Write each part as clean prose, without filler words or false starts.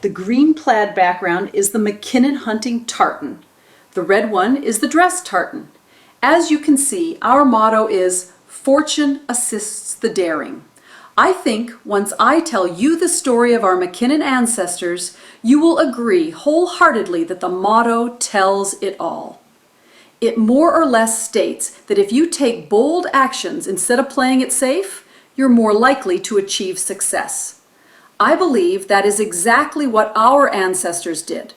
The green plaid background is the McKinnon hunting tartan. The red one is the dress tartan. As you can see, our motto is "Fortune assists the daring." I think once I tell you the story of our McKinnon ancestors, you will agree wholeheartedly that the motto tells it all. It more or less states that if you take bold actions instead of playing it safe, you're more likely to achieve success. I believe that is exactly what our ancestors did.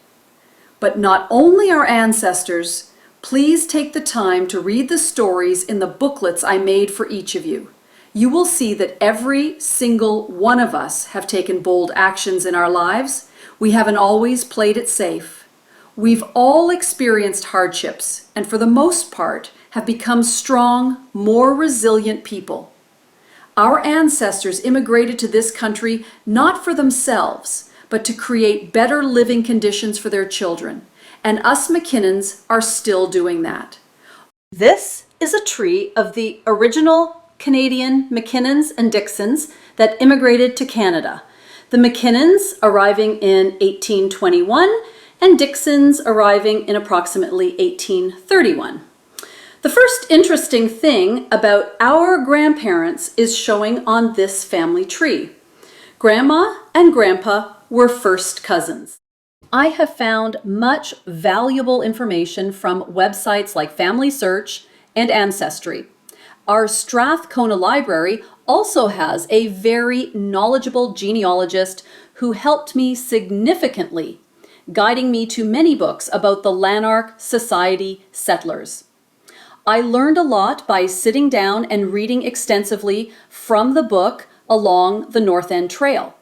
But not only our ancestors, please take the time to read the stories in the booklets I made for each of you. You will see that every single one of us have taken bold actions in our lives. We haven't always played it safe. We've all experienced hardships and for the most part have become strong, more resilient people. Our ancestors immigrated to this country not for themselves, but to create better living conditions for their children. And us McKinnons are still doing that. This is a tree of the original Canadian McKinnons and Dixons that immigrated to Canada. The McKinnons arriving in 1821 and Dixons arriving in approximately 1831. The first interesting thing about our grandparents is showing on this family tree. Grandma and Grandpa were first cousins. I have found much valuable information from websites like Family Search and Ancestry. Our Strathcona Library also has a very knowledgeable genealogist who helped me significantly, guiding me to many books about the Lanark Society settlers. I learned a lot by sitting down and reading extensively from the book Along the North End Trail.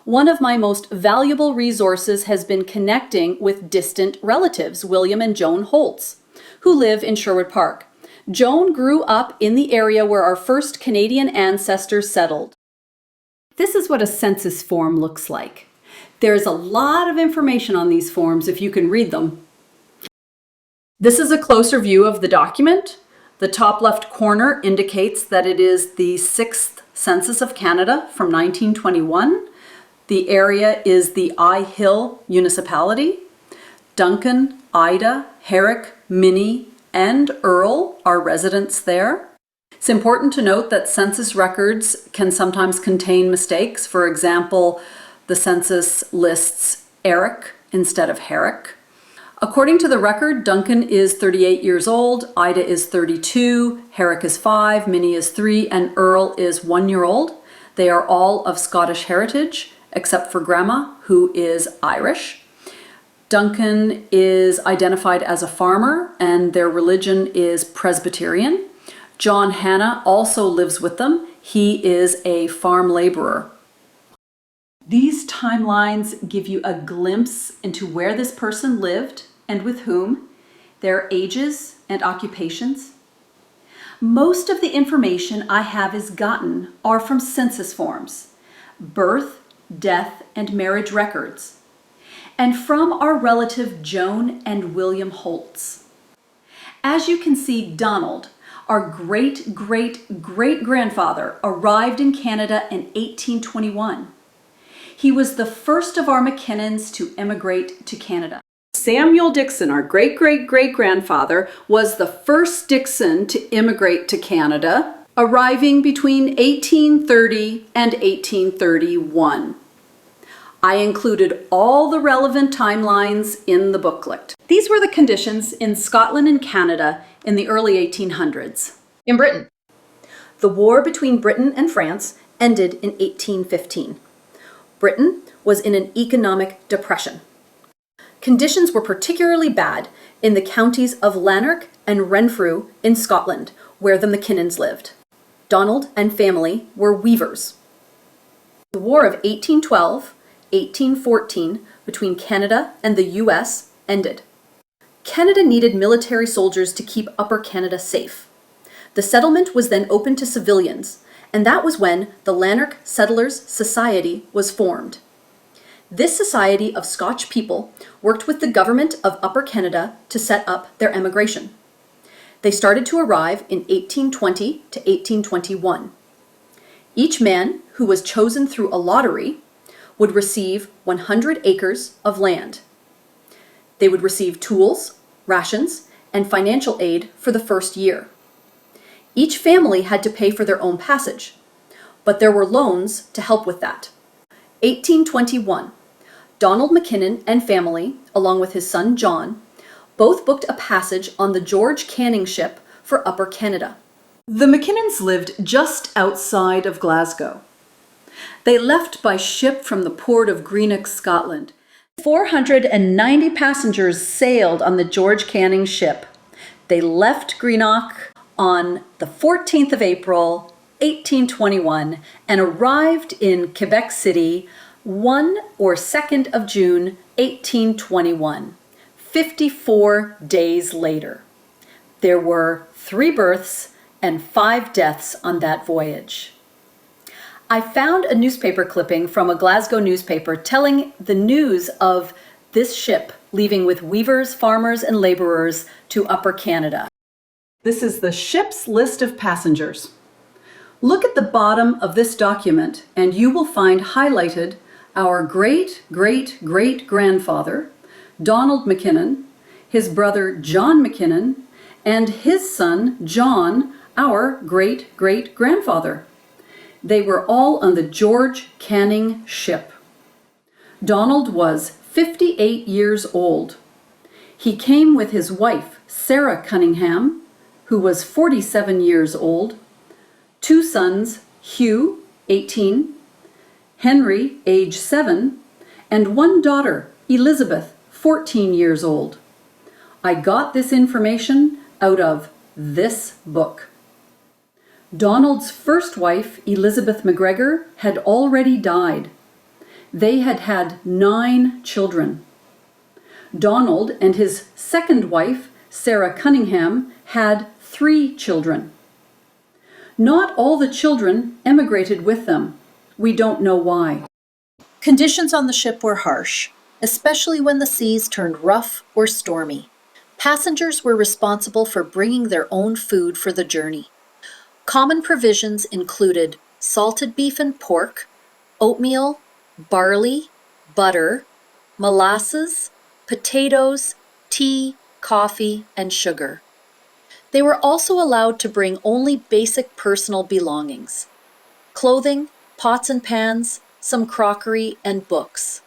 One of my most valuable resources has been connecting with distant relatives, William and Joan Holtz, who live in Sherwood Park. Joan grew up in the area where our first Canadian ancestors settled. This is what a census form looks like. There's a lot of information on these forms if you can read them. This is a closer view of the document. The top left corner indicates that it is the 6th Census of Canada from 1921. The area is the Eye Hill municipality. Duncan, Ida, Herrick, Minnie, and Earl are residents there. It's important to note that census records can sometimes contain mistakes. For example, the census lists Eric instead of Herrick. According to the record, Duncan is 38 years old, Ida is 32, Herrick is 5, Minnie is 3, and Earl is 1 year old. They are all of Scottish heritage, except for Grandma, who is Irish. Duncan is identified as a farmer and their religion is Presbyterian. John Hanna also lives with them. He is a farm laborer. These timelines give you a glimpse into where this person lived and with whom, their ages and occupations. Most of the information I have is gotten are from census forms, birth, death, and marriage records, and from our relative Joan and William Holtz. As you can see, Donald, our great-great-great-grandfather, arrived in Canada in 1821. He was the first of our McKinnons to immigrate to Canada. Samuel Dixon, our great-great-great-grandfather, was the first Dixon to immigrate to Canada, arriving between 1830 and 1831. I included all the relevant timelines in the booklet. These were the conditions in Scotland and Canada in the early 1800s. In Britain, The war between Britain and France ended in 1815. Britain was in an economic depression. Conditions were particularly bad in the counties of Lanark and Renfrew in Scotland, where the McKinnons lived. Donald and family were weavers. The War of 1812-1814 between Canada and the US ended. Canada needed military soldiers to keep Upper Canada safe. The settlement was then open to civilians, and that was when the Lanark Settlers Society was formed. This society of Scotch people worked with the government of Upper Canada to set up their emigration. They started to arrive in 1820 to 1821. Each man, who was chosen through a lottery, would receive 100 acres of land. They would receive tools, rations, and financial aid for the first year. Each family had to pay for their own passage, but there were loans to help with that. 1821, Donald McKinnon and family, along with his son John, both booked a passage on the George Canning ship for Upper Canada. The McKinnons lived just outside of Glasgow. They left by ship from the port of Greenock, Scotland. 490 passengers sailed on the George Canning ship. They left Greenock on the 14th of April, 1821, and arrived in Quebec City 1 or 2nd of June, 1821, 54 days later. There were 3 births and 5 deaths on that voyage. I found a newspaper clipping from a Glasgow newspaper telling the news of this ship leaving with weavers, farmers, and laborers to Upper Canada. This is the ship's list of passengers. Look at the bottom of this document and you will find highlighted our great-great-great-grandfather, Donald McKinnon, his brother John McKinnon, and his son John, our great-great-grandfather. They were all on the George Canning ship. Donald was 58 years old. He came with his wife, Sarah Cunningham, who was 47 years old, 2 sons, Hugh, 18, Henry, age 7, and 1 daughter, Elizabeth, 14 years old. I got this information out of this book. Donald's first wife, Elizabeth McGregor, had already died. They had had 9 children. Donald and his second wife, Sarah Cunningham, had 3 children. Not all the children emigrated with them. We don't know why. Conditions on the ship were harsh, especially when the seas turned rough or stormy. Passengers were responsible for bringing their own food for the journey. Common provisions included salted beef and pork, oatmeal, barley, butter, molasses, potatoes, tea, coffee, and sugar. They were also allowed to bring only basic personal belongings: clothing, pots and pans, some crockery, and books.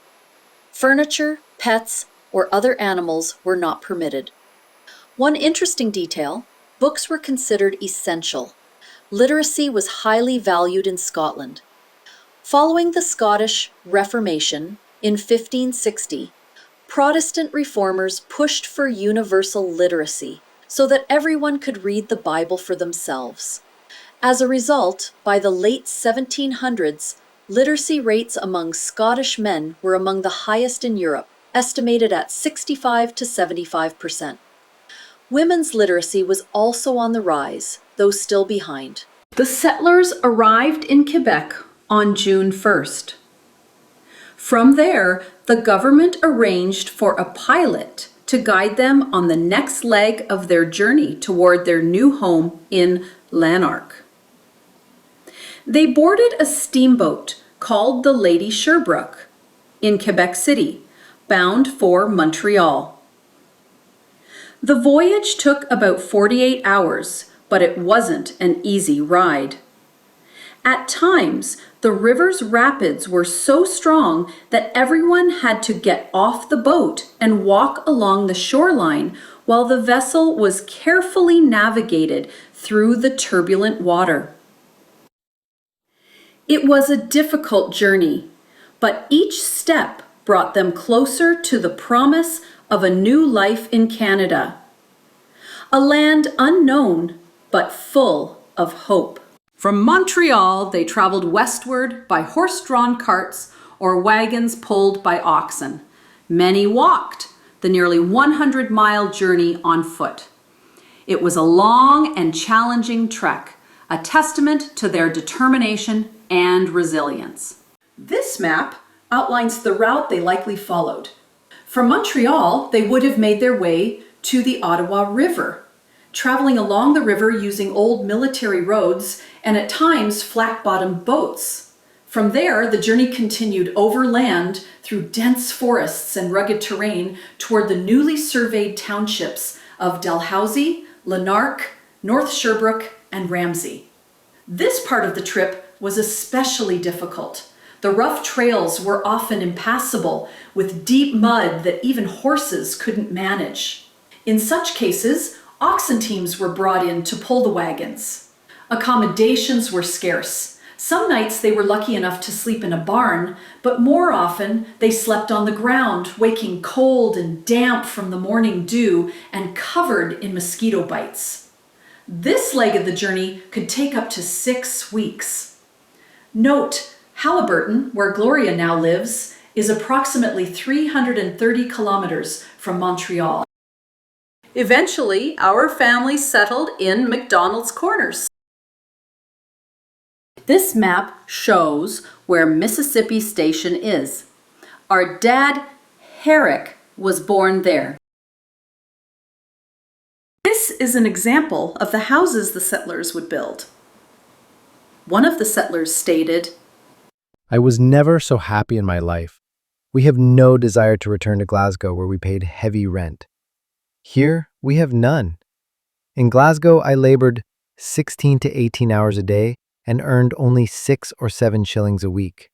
Furniture, pets, or other animals were not permitted. One interesting detail: books were considered essential. Literacy was highly valued in Scotland. Following the Scottish Reformation in 1560, Protestant reformers pushed for universal literacy so that everyone could read the Bible for themselves. As a result, by the late 1700s, literacy rates among Scottish men were among the highest in Europe, estimated at 65 to 75%. Women's literacy was also on the rise, though still behind. The settlers arrived in Quebec on June 1st. From there, the government arranged for a pilot to guide them on the next leg of their journey toward their new home in Lanark. They boarded a steamboat called the Lady Sherbrooke in Quebec City, bound for Montreal. The voyage took about 48 hours, but it wasn't an easy ride. At times, the river's rapids were so strong that everyone had to get off the boat and walk along the shoreline while the vessel was carefully navigated through the turbulent water. It was a difficult journey, but each step brought them closer to the promise of a new life in Canada, a land unknown but full of hope. From Montreal, they traveled westward by horse-drawn carts or wagons pulled by oxen. Many walked the nearly 100-mile journey on foot. It was a long and challenging trek, a testament to their determination and resilience. This map outlines the route they likely followed. From Montreal, they would have made their way to the Ottawa River, traveling along the river using old military roads and at times flat-bottomed boats. From there, the journey continued overland through dense forests and rugged terrain toward the newly surveyed townships of Dalhousie, Lanark, North Sherbrooke, and Ramsey. This part of the trip was especially difficult. The rough trails were often impassable, with deep mud that even horses couldn't manage. In such cases, oxen teams were brought in to pull the wagons. Accommodations were scarce. Some nights they were lucky enough to sleep in a barn, but more often they slept on the ground, waking cold and damp from the morning dew and covered in mosquito bites. This leg of the journey could take up to 6 weeks. Note, Halliburton, where Gloria now lives, is approximately 330 kilometers from Montreal. Eventually, our family settled in McDonald's Corners. This map shows where Mississippi Station is. Our dad, Herrick, was born there. This is an example of the houses the settlers would build. One of the settlers stated, "I was never so happy in my life. We have no desire to return to Glasgow where we paid heavy rent. Here we have none. In Glasgow I labored 16 to 18 hours a day and earned only 6 or 7 shillings a week.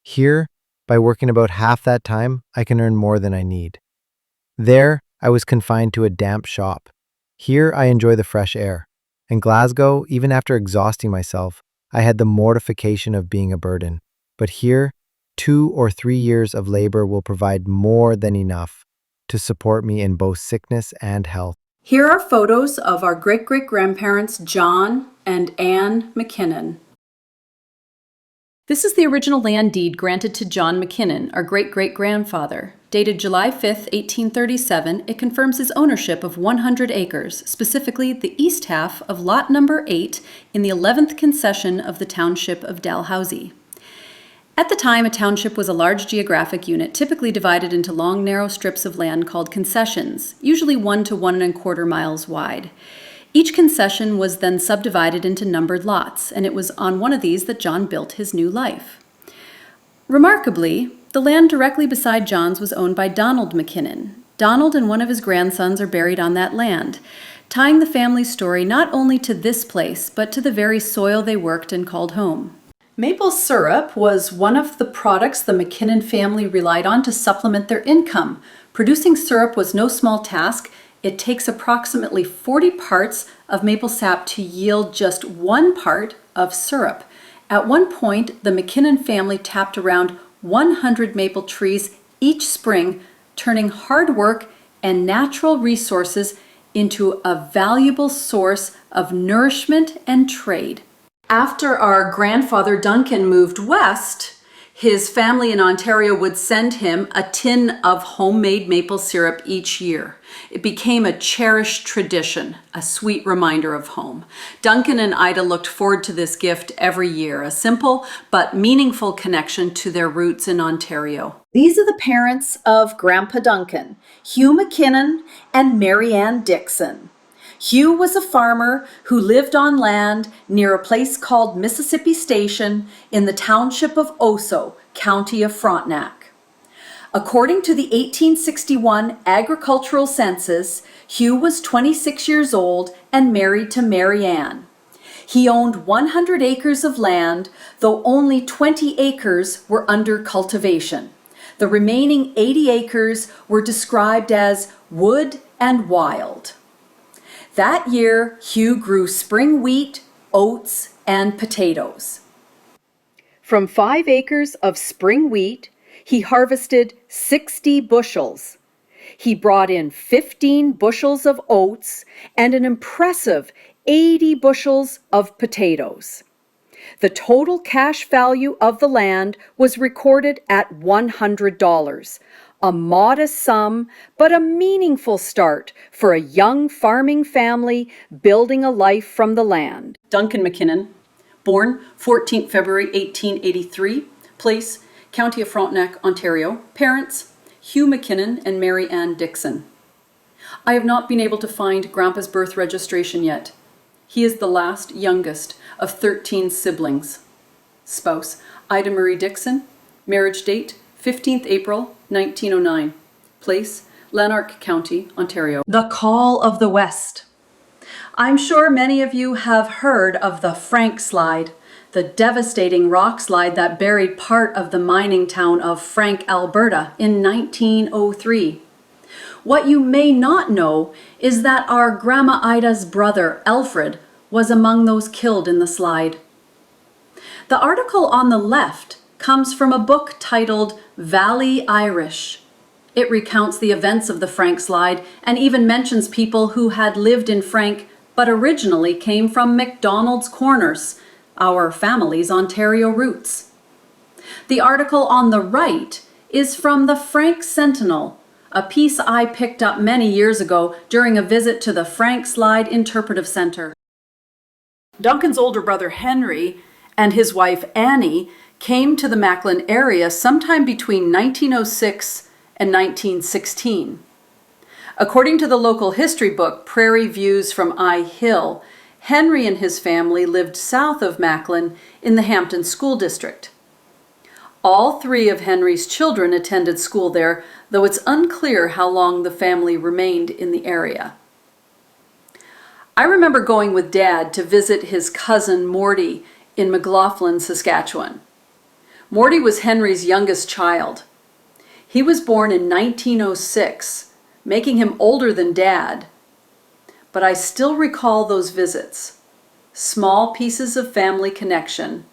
Here, by working about half that time, I can earn more than I need. There, I was confined to a damp shop. Here I enjoy the fresh air. In Glasgow, even after exhausting myself, I had the mortification of being a burden. But here, 2 or 3 years of labor will provide more than enough to support me in both sickness and health." Here are photos of our great-great-grandparents John and Anne McKinnon. This is the original land deed granted to John McKinnon, our great-great-grandfather. Dated July 5, 1837, it confirms his ownership of 100 acres, specifically the east half of lot number 8 in the 11th concession of the township of Dalhousie. At the time, a township was a large geographic unit, typically divided into long, narrow strips of land called concessions, usually 1 to 1¼ miles wide. Each concession was then subdivided into numbered lots, and it was on one of these that John built his new life. Remarkably, the land directly beside John's was owned by Donald McKinnon. Donald and one of his grandsons are buried on that land, tying the family's story not only to this place, but to the very soil they worked and called home. Maple syrup was one of the products the McKinnon family relied on to supplement their income. Producing syrup was no small task. It takes approximately 40 parts of maple sap to yield just 1 part of syrup. At one point, the McKinnon family tapped around 100 maple trees each spring, turning hard work and natural resources into a valuable source of nourishment and trade. After our grandfather Duncan moved west, his family in Ontario would send him a tin of homemade maple syrup each year. It became a cherished tradition, a sweet reminder of home. Duncan and Ida looked forward to this gift every year, a simple but meaningful connection to their roots in Ontario. These are the parents of Grandpa Duncan, Hugh McKinnon and Mary Ann Dixon. Hugh was a farmer who lived on land near a place called Mississippi Station in the township of Oso, county of Frontenac. According to the 1861 agricultural census, Hugh was 26 years old and married to Mary Ann. He owned 100 acres of land, though only 20 acres were under cultivation. The remaining 80 acres were described as wood and wild. That year, Hugh grew spring wheat, oats, and potatoes. From 5 acres of spring wheat, he harvested 60 bushels. He brought in 15 bushels of oats and an impressive 80 bushels of potatoes. The total cash value of the land was recorded at $100. A modest sum, but a meaningful start for a young farming family building a life from the land. Duncan McKinnon, born 14 February 1883, place, County of Frontenac, Ontario. Parents, Hugh McKinnon and Mary Ann Dixon. I have not been able to find Grandpa's birth registration yet. He is the last youngest of 13 siblings. Spouse, Ida Marie Dixon. Marriage date, 15th April, 1909. Place, Lanark County, Ontario. The Call of the West. I'm sure many of you have heard of the Frank Slide, the devastating rock slide that buried part of the mining town of Frank, Alberta in 1903. What you may not know is that our Grandma Ida's brother, Alfred, was among those killed in the slide. The article on the left comes from a book titled Valley Irish. It recounts the events of the Frank Slide and even mentions people who had lived in Frank but originally came from McDonald's Corners, our family's Ontario roots. The article on the right is from the Frank Sentinel, a piece I picked up many years ago during a visit to the Frank Slide Interpretive Center. Duncan's older brother Henry and his wife Annie came to the Macklin area sometime between 1906 and 1916. According to the local history book, Prairie Views from I Hill, Henry and his family lived south of Macklin in the Hampton School District. All three of Henry's children attended school there, though it's unclear how long the family remained in the area. I remember going with Dad to visit his cousin Morty in McLaughlin, Saskatchewan. Morty was Henry's youngest child. He was born in 1906, making him older than Dad. But I still recall those visits, small pieces of family connection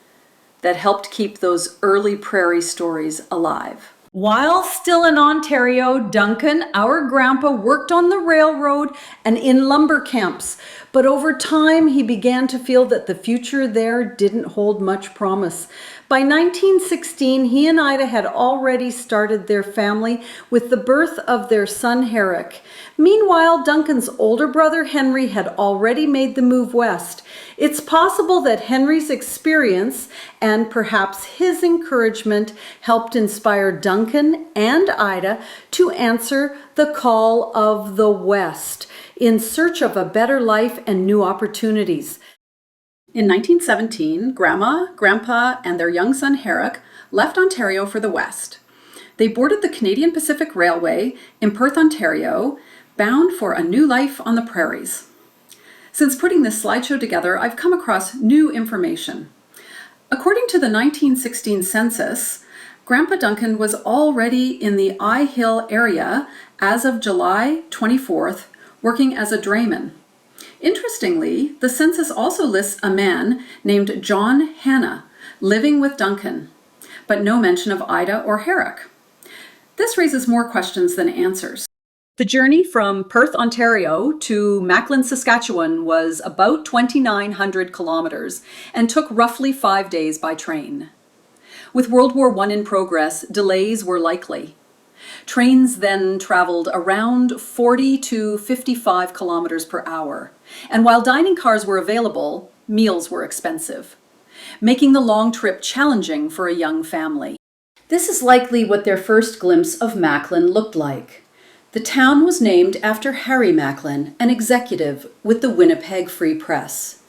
that helped keep those early prairie stories alive. While still in Ontario, Duncan, our grandpa, worked on the railroad and in lumber camps, but over time he began to feel that the future there didn't hold much promise. By 1916, he and Ida had already started their family with the birth of their son Herrick. Meanwhile, Duncan's older brother Henry had already made the move west. It's possible that Henry's experience and perhaps his encouragement helped inspire Duncan and Ida to answer the call of the West in search of a better life and new opportunities. In 1917, Grandma, Grandpa, and their young son Herrick left Ontario for the West. They boarded the Canadian Pacific Railway in Perth, Ontario, bound for a new life on the prairies. Since putting this slideshow together, I've come across new information. According to the 1916 census, Grandpa Duncan was already in the I Hill area as of July 24th, working as a drayman. Interestingly, the census also lists a man named John Hanna living with Duncan, but no mention of Ida or Herrick. This raises more questions than answers. The journey from Perth, Ontario to Macklin, Saskatchewan was about 2,900 kilometers and took roughly 5 days by train. With World War I in progress, delays were likely. Trains then traveled around 40 to 55 kilometers per hour, and while dining cars were available, meals were expensive, making the long trip challenging for a young family. This is likely what their first glimpse of Macklin looked like. The town was named after Harry Macklin, an executive with the Winnipeg Free Press.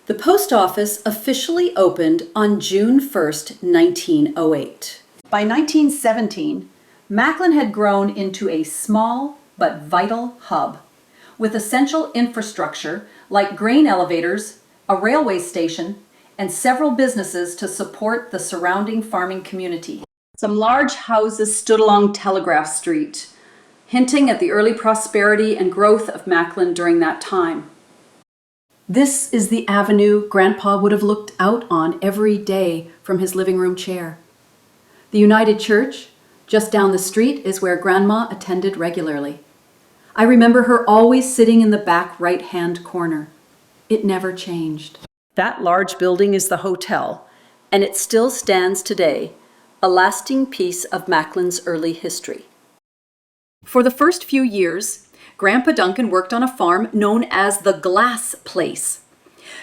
The post office officially opened on June 1st, 1908. By 1917, Macklin had grown into a small but vital hub, with essential infrastructure like grain elevators, a railway station, and several businesses to support the surrounding farming community. Some large houses stood along Telegraph Street, hinting at the early prosperity and growth of Macklin during that time. This is the avenue Grandpa would have looked out on every day from his living room chair. The United Church, just down the street, is where Grandma attended regularly. I remember her always sitting in the back right-hand corner. It never changed. That large building is the hotel, and it still stands today, a lasting piece of Macklin's early history. For the first few years, Grandpa Duncan worked on a farm known as the Glass Place,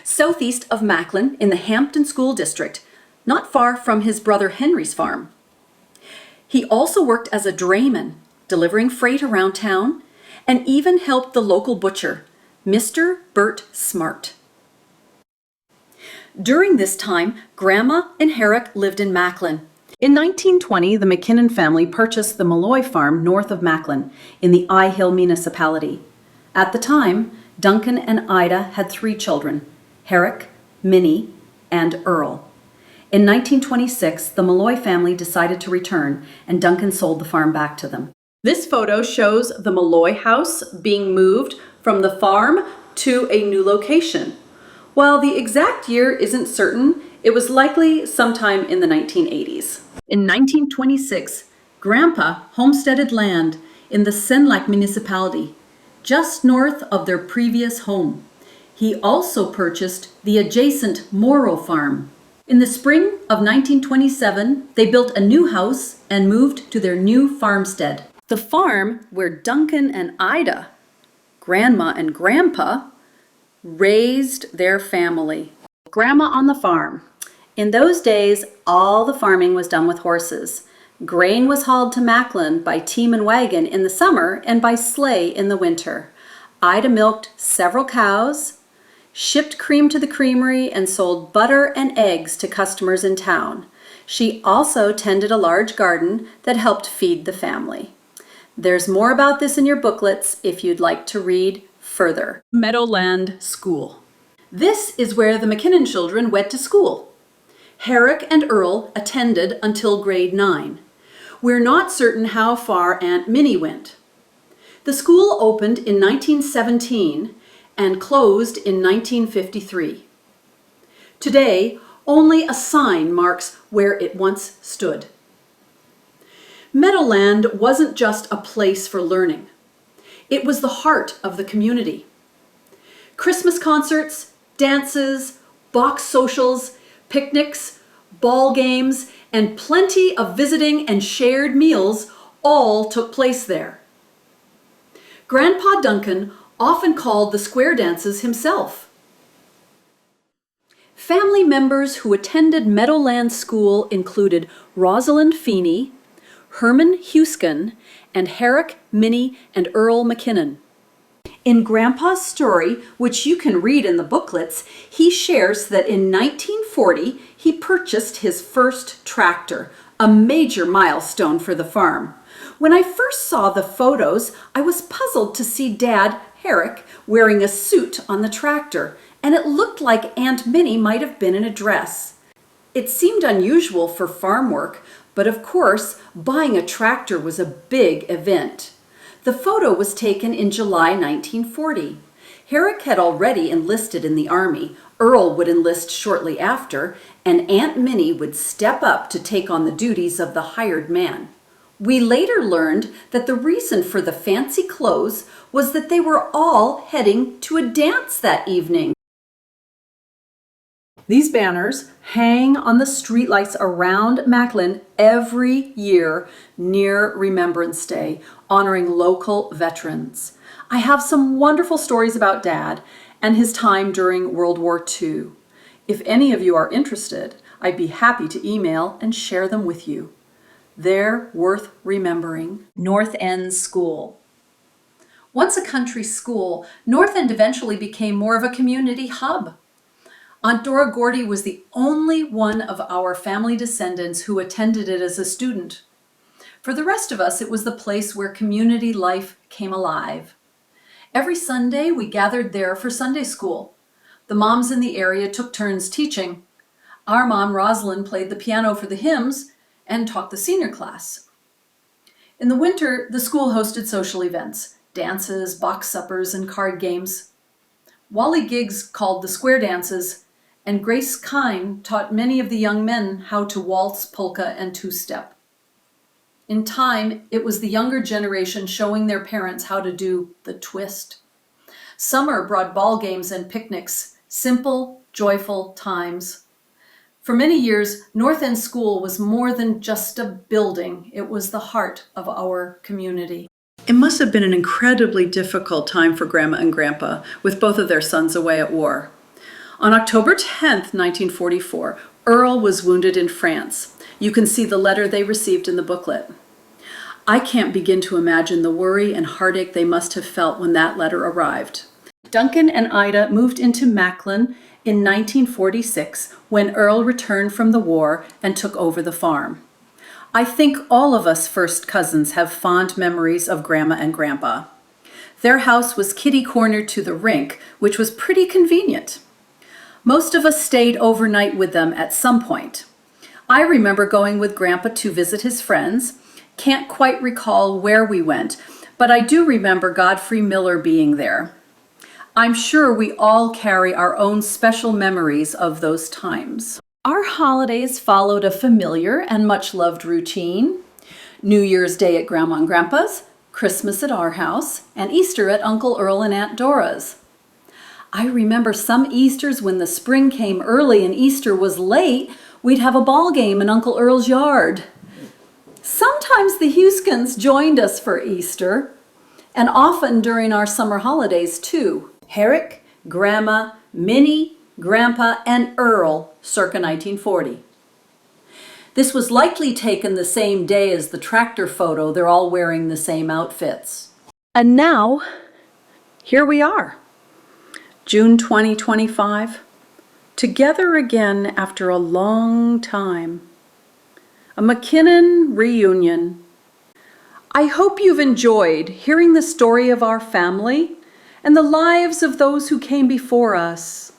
southeast of Macklin in the Hampton School District, not far from his brother Henry's farm. He also worked as a drayman, delivering freight around town, and even helped the local butcher, Mr. Bert Smart. During this time, Grandma and Herrick lived in Macklin. In 1920, the McKinnon family purchased the Malloy farm north of Macklin in the Eye Hill municipality. At the time, Duncan and Ida had 3 children, Herrick, Minnie, and Earl. In 1926, the Malloy family decided to return, and Duncan sold the farm back to them. This photo shows the Malloy house being moved from the farm to a new location. While the exact year isn't certain, it was likely sometime in the 1980s. In 1926, Grandpa homesteaded land in the Senlac municipality, just north of their previous home. He also purchased the adjacent Morrow farm. In the spring of 1927, they built a new house and moved to their new farmstead. The farm where Duncan and Ida, Grandma and Grandpa, raised their family. Grandma on the farm. In those days, all the farming was done with horses. Grain was hauled to Macklin by team and wagon in the summer and by sleigh in the winter. Ida milked several cows, shipped cream to the creamery, and sold butter and eggs to customers in town. She also tended a large garden that helped feed the family. There's more about this in your booklets if you'd like to read further. Meadowland School. This is where the McKinnon children went to school. Herrick and Earl attended until grade 9. We're not certain how far Aunt Minnie went. The school opened in 1917 and closed in 1953. Today, only a sign marks where it once stood. Meadowland wasn't just a place for learning. It was the heart of the community. Christmas concerts, dances, box socials, picnics, ball games, and plenty of visiting and shared meals all took place there. Grandpa Duncan often called the square dances himself. Family members who attended Meadowland School included Rosalind Feeney, Herman Huskin, and Herrick, Minnie, and Earl McKinnon. In Grandpa's story, which you can read in the booklets, he shares that in 1940 he purchased his first tractor, a major milestone for the farm. When I first saw the photos, I was puzzled to see Dad, Herrick, wearing a suit on the tractor, and it looked like Aunt Minnie might have been in a dress. It seemed unusual for farm work, but of course, buying a tractor was a big event. The photo was taken in July 1940. Herrick had already enlisted in the Army, Earl would enlist shortly after, and Aunt Minnie would step up to take on the duties of the hired man. We later learned that the reason for the fancy clothes was that they were all heading to a dance that evening. These banners hang on the streetlights around Macklin every year near Remembrance Day, honoring local veterans. I have some wonderful stories about Dad and his time during World War II. If any of you are interested, I'd be happy to email and share them with you. They're worth remembering. North End School. Once a country school, North End eventually became more of a community hub. Aunt Dora Gordy was the only one of our family descendants who attended it as a student. For the rest of us, it was the place where community life came alive. Every Sunday, we gathered there for Sunday school. The moms in the area took turns teaching. Our mom, Rosalind, played the piano for the hymns and taught the senior class. In the winter, the school hosted social events, dances, box suppers, and card games. Wally Giggs called the square dances, and Grace Kine taught many of the young men how to waltz, polka, and two-step. In time, it was the younger generation showing their parents how to do the twist. Summer brought ball games and picnics, simple, joyful times. For many years, North End School was more than just a building. It was the heart of our community. It must have been an incredibly difficult time for Grandma and Grandpa, with both of their sons away at war. On October 10th, 1944, Earl was wounded in France. You can see the letter they received in the booklet. I can't begin to imagine the worry and heartache they must have felt when that letter arrived. Duncan and Ida moved into Macklin in 1946 when Earl returned from the war and took over the farm. I think all of us first cousins have fond memories of Grandma and Grandpa. Their house was kitty-cornered to the rink, which was pretty convenient. Most of us stayed overnight with them at some point. I remember going with Grandpa to visit his friends. Can't quite recall where we went, but I do remember Godfrey Miller being there. I'm sure we all carry our own special memories of those times. Our holidays followed a familiar and much-loved routine. New Year's Day at Grandma and Grandpa's, Christmas at our house, and Easter at Uncle Earl and Aunt Dora's. I remember some Easters when the spring came early and Easter was late, we'd have a ball game in Uncle Earl's yard. Sometimes the Huskins joined us for Easter, and often during our summer holidays too. Herrick, Grandma, Minnie, Grandpa, and Earl, circa 1940. This was likely taken the same day as the tractor photo. They're all wearing the same outfits. And now, here we are, June 2025, together again after a long time. A McKinnon reunion. I hope you've enjoyed hearing the story of our family and the lives of those who came before us.